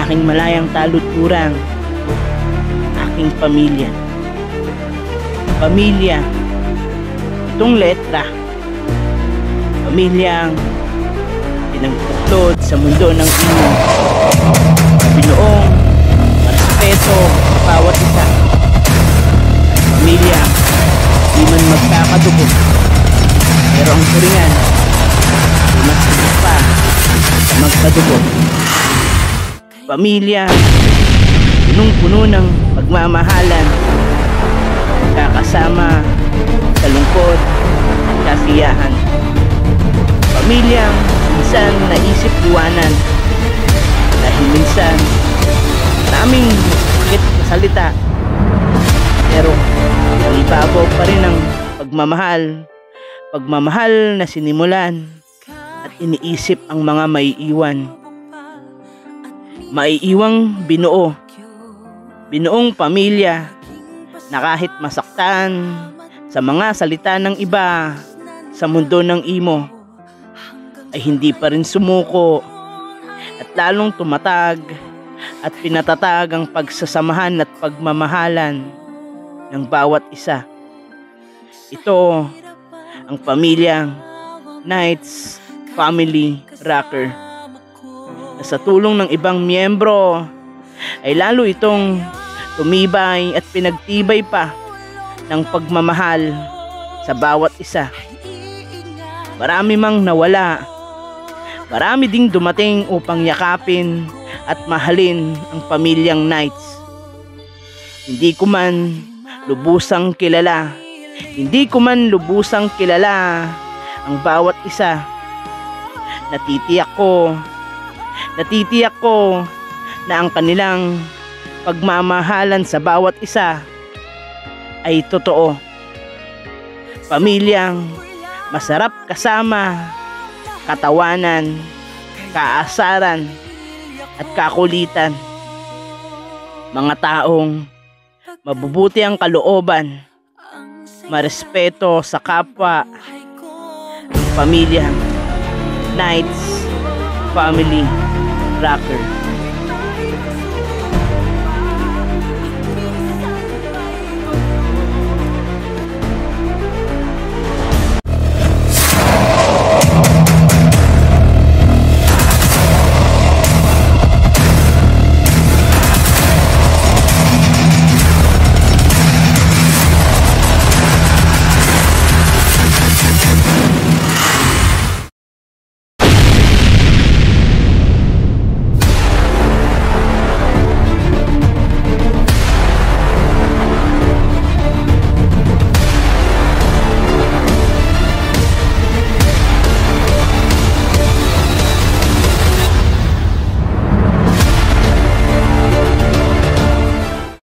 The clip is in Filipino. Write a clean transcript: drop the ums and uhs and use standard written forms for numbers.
aking malayang taludturang, aking pamilya. Pamilya, itong letra. Pamilyang pinagpuklod sa mundo ng imo. Binuong respeto sa bawat isa. Pamilya, di man magkakadugo, pero ang turingan ay mas higit pa sa magkadugo. Pamilya, punong-puno ng pagmamahalan, kakasama sa lungkot at kasiyahan. Pamilyang minsan naisip iwanan, dahil minsan maraming sakit na salita, pero ibabaw pa rin ang pagmamahal na sinimulan at iniisip ang mga maiiwang binuong pamilya na kahit masaktan sa mga salita ng iba sa mundo ng imo, ay hindi pa rin sumuko at lalong tumatag at pinatatag ang pagsasamahan at pagmamahalan ng bawat isa. Ito ang pamilyang Knights Family Rocker, na sa tulong ng ibang miyembro ay lalo itong tumibay at pinagtibay pa ng pagmamahal sa bawat isa. Marami mang nawala, marami ding dumating upang yakapin at mahalin ang pamilyang Knights. Hindi ko man lubusang kilala ang bawat isa. Natitiyak ko na ang kanilang pagmamahalan sa bawat isa ay totoo. Pamilyang masarap kasama, katawanan, kaasaran at kakulitan. Mga taong mabubuti ang kalooban, marespeto sa kapwa. Pamilyang Knights Family Rocker.